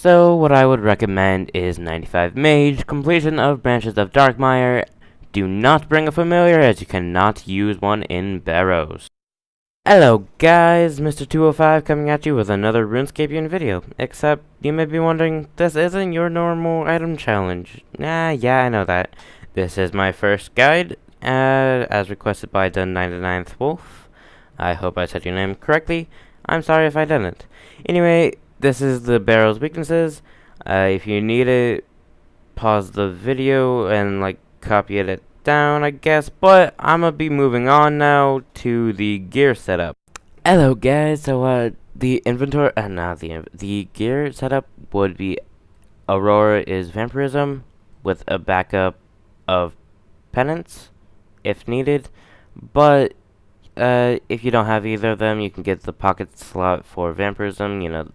So what I would recommend is 95 mage, completion of branches of Darkmire. Do not bring a familiar as you cannot use one in Barrows. Hello guys, Mr. 205 coming at you with another RuneScapian video. Except, you may be wondering, this isn't your normal item challenge. Yeah, I know that. This is my first guide, as requested by the 99th Wolf. I hope I said your name correctly. I'm sorry if I didn't. Anyway, this is the Barrow's weaknesses. If you need it, pause the video and copy it down, I guess, but I'm gonna be moving on now to the gear setup. Hello guys, so the inventory, the gear setup would be Aurora is Vampirism with a backup of Penance if needed, but if you don't have either of them, you can get the pocket slot for Vampirism, you know,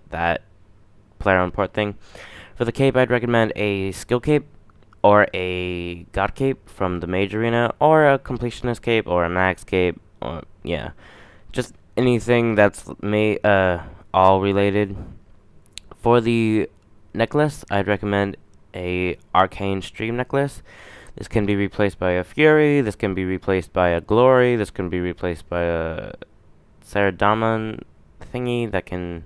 that player on port thing. For the cape, I'd recommend a skill cape or a god cape from the mage arena, or a completionist cape or a max cape, or yeah, just anything that's all related. For the necklace, I'd recommend a arcane stream necklace. This can be replaced by a fury, this can be replaced by a glory, this can be replaced by a Saradomin thingy that can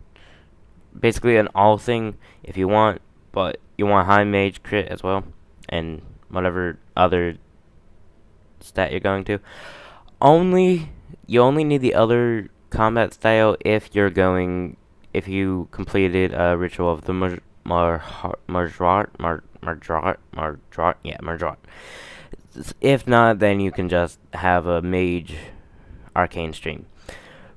basically an all thing if you want, but you want high mage crit as well, and whatever other stat you're going to. You only need the other combat style if you completed a ritual of the Marjrat. If not, then you can just have a mage arcane stream.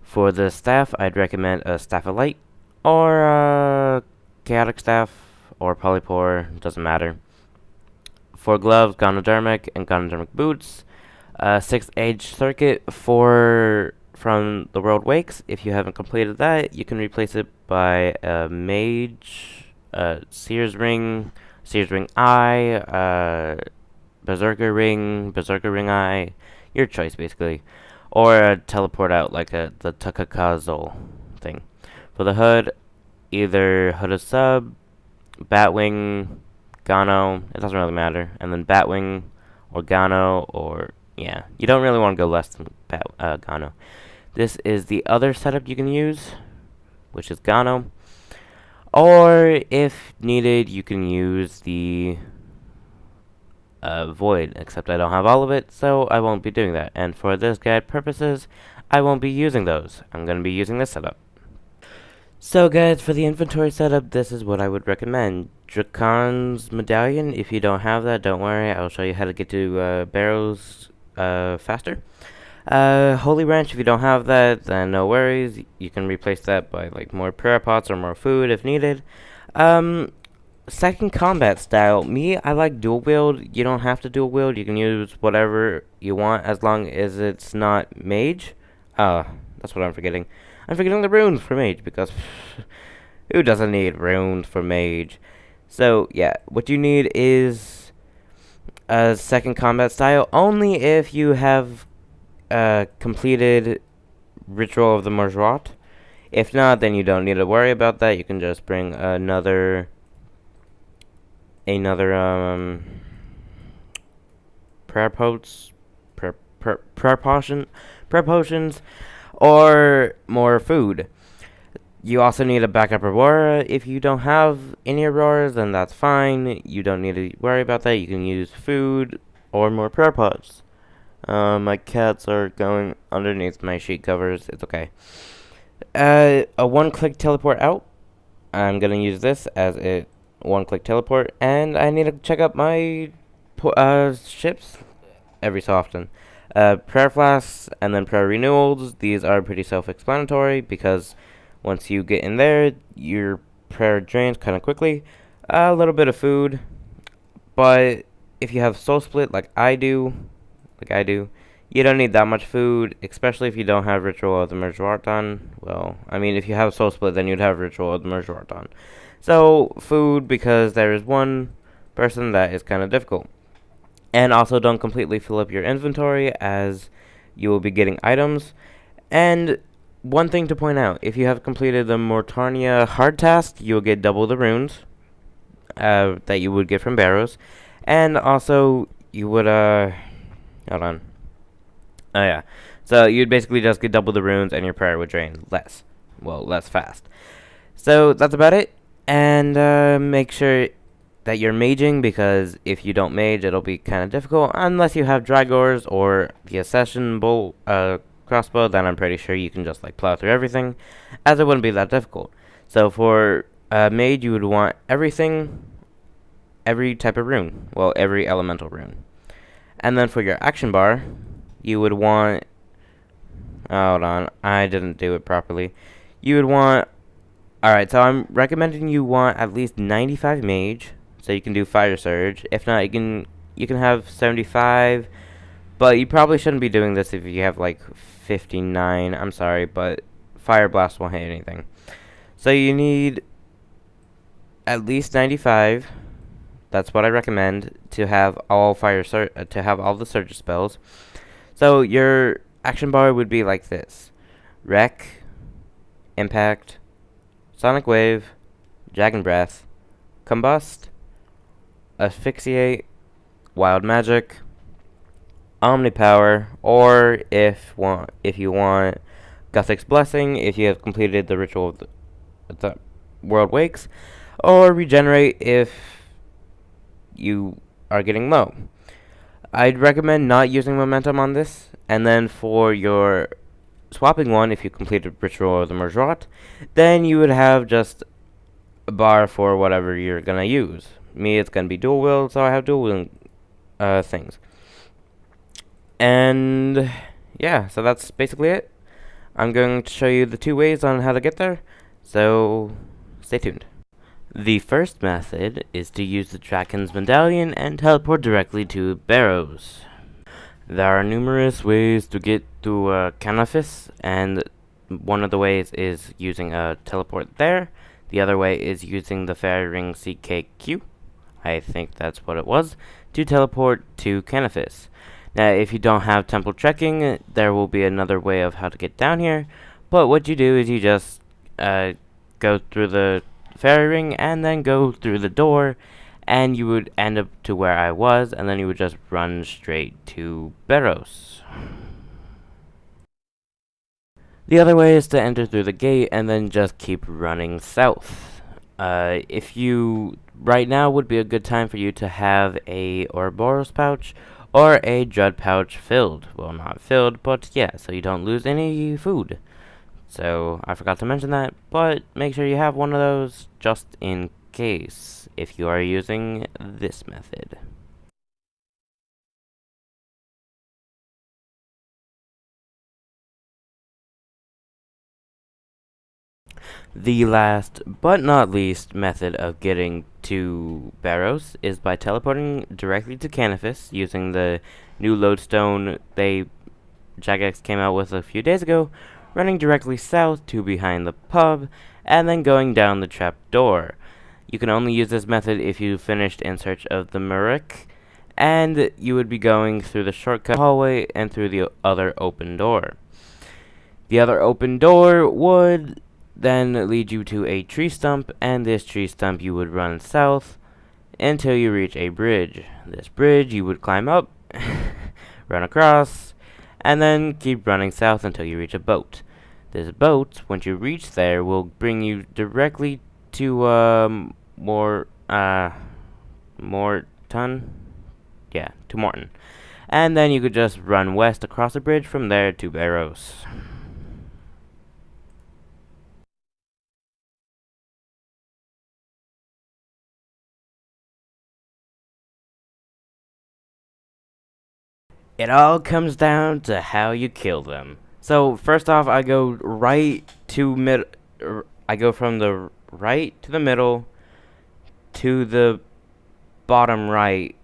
For the staff, I'd recommend a staff of light or a chaotic staff or polypore, doesn't matter. For gloves, Ganodermic and Ganodermic boots. 6th Age Circuit from the World Wakes. If you haven't completed that, you can replace it by a mage, Seer's Ring Eye, Berserker Ring Eye, your choice basically. Or a teleport out like the Takakazol thing. For the hood, either Hood of Sub, Batwing, Gano, it doesn't really matter, and then Batwing or Gano, or yeah, you don't really want to go less than Gano. This is the other setup you can use, which is Gano, or if needed, you can use the Void, except I don't have all of it, so I won't be doing that. And for this guide purposes, I won't be using those. I'm going to be using this setup. So guys, for the inventory setup, this is what I would recommend. Dracon's Medallion, if you don't have that, don't worry, I'll show you how to get to Barrows faster. Holy Branch, if you don't have that, then no worries, you can replace that by more prayer pots or more food if needed. Second combat style, I like dual wield. You don't have to dual wield, you can use whatever you want as long as it's not mage. That's what I'm forgetting. I'm forgetting the runes for mage, because who doesn't need runes for mage? So, yeah, what you need is a second combat style, only if you have completed Ritual of the Marjrat. If not, then you don't need to worry about that. You can just bring another prayer potions, or more food. You also need a backup Aurora. If you don't have any Auroras, then that's fine. You don't need to worry about that. You can use food or more prayer pots. My cats are going underneath my sheet covers. It's okay. A one-click teleport out. I'm going to use this as a one-click teleport. And I need to check up my ships every so often. Prayer flasks and then prayer renewals. These are pretty self-explanatory because once you get in there, your prayer drains kind of quickly. A little bit of food, but if you have soul split like I do, you don't need that much food, especially if you don't have Ritual of the Marjrat done. Well, I mean, if you have soul split, then you'd have Ritual of the Marjrat done. So food, because there is one person that is kind of difficult. And also don't completely fill up your inventory, as you will be getting items. And one thing to point out, if you have completed the Mortarnia hard task, you will get double the runes that you would get from Barrows. And also, you would, hold on. Oh, yeah. So, you'd basically just get double the runes, and your prayer would drain less. Well, less fast. So, that's about it. And, make sure that you're maging, because if you don't mage, it'll be kind of difficult. Unless you have Drygores or the Accession crossbow, then I'm pretty sure you can just, like, plow through everything, as it wouldn't be that difficult. So, for mage, you would want everything, every type of rune. Well, every elemental rune. And then for your action bar, you would want... Hold on, I didn't do it properly. You would want... Alright, so I'm recommending you want at least 95 mage, so you can do Fire Surge. If not, you can have 75, but you probably shouldn't be doing this if you have like 59. I'm sorry, but Fire Blast won't hit anything. So you need at least 95. That's what I recommend to have all the surge spells. So your action bar would be like this: Wreck, Impact, Sonic Wave, Dragon Breath, Combust, Asphyxiate, Wild Magic, Omnipower, or if you want Guthic's Blessing, if you have completed the ritual of the World Wakes, or Regenerate if you are getting low. I'd recommend not using momentum on this, and then for your swapping one, if you completed Ritual of the Merjrot, then you would have just a bar for whatever you're gonna use. Me, it's gonna be dual wield, so I have dual wielding things. And yeah, so that's basically it. I'm going to show you the 2 ways on how to get there, so stay tuned. The first method is to use the Draken's Medallion and teleport directly to Barrows. There are numerous ways to get to Canafis, and one of the ways is using a teleport there. The other way is using the Fairy Ring CKQ, I think that's what it was, to teleport to Canafis. Now, if you don't have temple trekking, there will be another way of how to get down here, but what you do is you just go through the Fairy Ring and then go through the door, and you would end up to where I was, and then you would just run straight to Barrows. The other way is to enter through the gate and then just keep running south. Right now would be a good time for you to have a Ouroboros pouch or a Dread pouch filled. Well, not filled, but yeah, so you don't lose any food. So, I forgot to mention that, but make sure you have one of those just in case if you are using this method. The last but not least method of getting to Barrows is by teleporting directly to Canafis using the new lodestone Jagex came out with a few days ago, running directly south to behind the pub, and then going down the trap door. You can only use this method if you finished In Search of the Murik, and you would be going through the shortcut hallway and through the other open door. The other open door would then lead you to a tree stump, and this tree stump you would run south until you reach a bridge. This bridge you would climb up, run across, and then keep running south until you reach a boat. This boat, once you reach there, will bring you directly to Morton. Yeah, to Morton. And then you could just run west across the bridge from there to Barrows. It all comes down to how you kill them. So first off, I go from the right to the middle to the bottom right,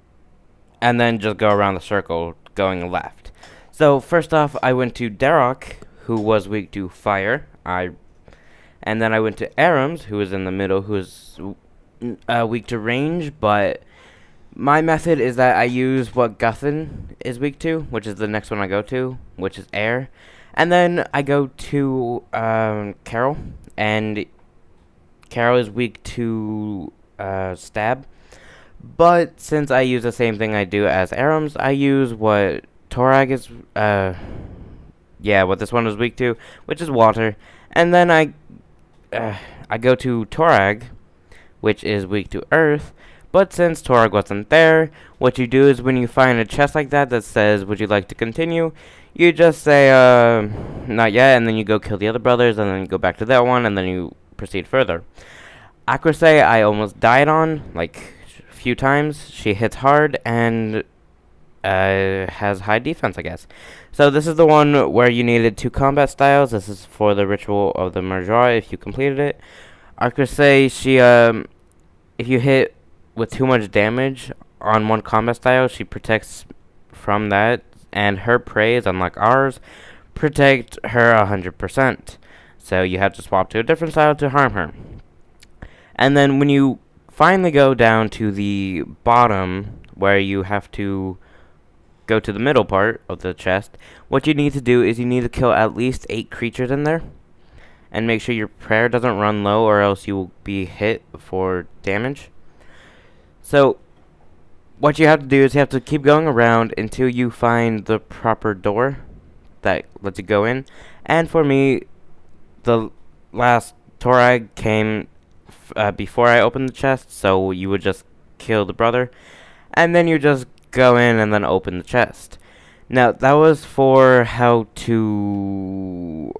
and then just go around the circle going left. So first off, I went to Darok, who was weak to fire. And then I went to Arams, who was in the middle, who is weak to range, but my method is that I use what Guthin is weak to, which is the next one I go to, which is air. And then I go to Carol, and Carol is weak to stab. But since I use the same thing I do as Arams, I use what Torag is, what this one is weak to, which is water. And then I go to Torag, which is weak to earth. But since Torag wasn't there, what you do is when you find a chest like that that says, would you like to continue? You just say, not yet, and then you go kill the other brothers, and then you go back to that one, and then you proceed further. Accuracy, I almost died on, like, a few times. She hits hard, and has high defense, I guess. So this is the one where you needed 2 combat styles. This is for the Ritual of the Murjara, if you completed it. Accuracy, she, if you hit with too much damage on one combat style, she protects from that, and her praise, unlike ours, protect her 100%. So you have to swap to a different style to harm her. And then when you finally go down to the bottom, where you have to go to the middle part of the chest, what you need to do is you need to kill at least 8 creatures in there, and make sure your prayer doesn't run low, or else you will be hit for damage. So what you have to do is you have to keep going around until you find the proper door that lets you go in. And for me, the last Torag came before I opened the chest, so you would just kill the brother, and then you just go in and then open the chest. Now, that was for how to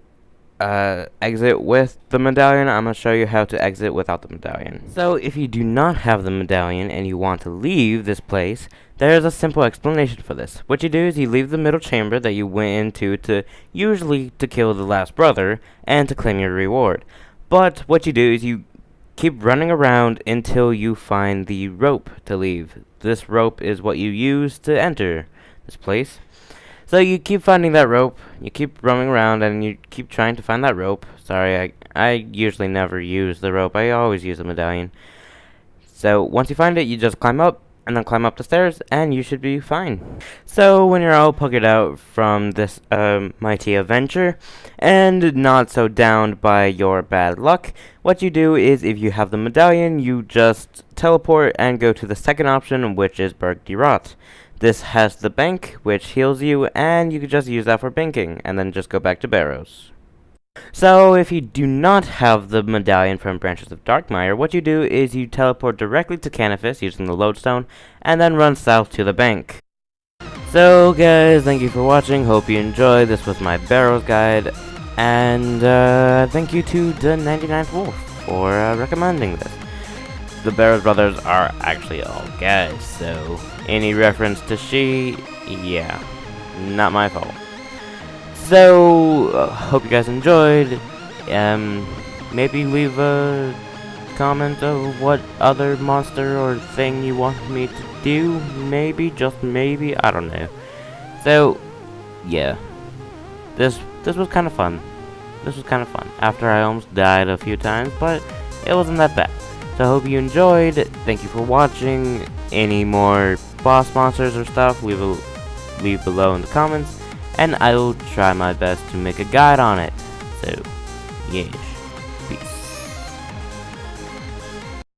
exit with the medallion. I'm going to show you how to exit without the medallion. So if you do not have the medallion and you want to leave this place, there is a simple explanation for this. What you do is you leave the middle chamber that you went into usually to kill the last brother and to claim your reward. But what you do is you keep running around until you find the rope to leave. This rope is what you use to enter this place. So you keep finding that rope, you keep roaming around, and you keep trying to find that rope. Sorry, I usually never use the rope, I always use the medallion. So once you find it, you just climb up, and then climb up the stairs, and you should be fine. So when you're all puckered out from this mighty adventure, and not so downed by your bad luck, what you do is, if you have the medallion, you just teleport and go to the second option, which is Boesgaard. This has the bank, which heals you, and you can just use that for banking, and then just go back to Barrows. So, if you do not have the medallion from Branches of Darkmire, what you do is you teleport directly to Canifis using the lodestone, and then run south to the bank. So, guys, thank you for watching, hope you enjoyed. This was my Barrows guide, and thank you to the 99th Wolf for recommending this. The Barrows brothers are actually all guys, so any reference to she, yeah, not my fault. So, hope you guys enjoyed. Maybe leave a comment of what other monster or thing you want me to do. Maybe, just maybe, I don't know. So, yeah, this was kind of fun. This was kind of fun. After I almost died a few times, but it wasn't that bad. So I hope you enjoyed. Thank you for watching. Any more boss monsters or stuff, leave below in the comments, and I will try my best to make a guide on it. So, yeah.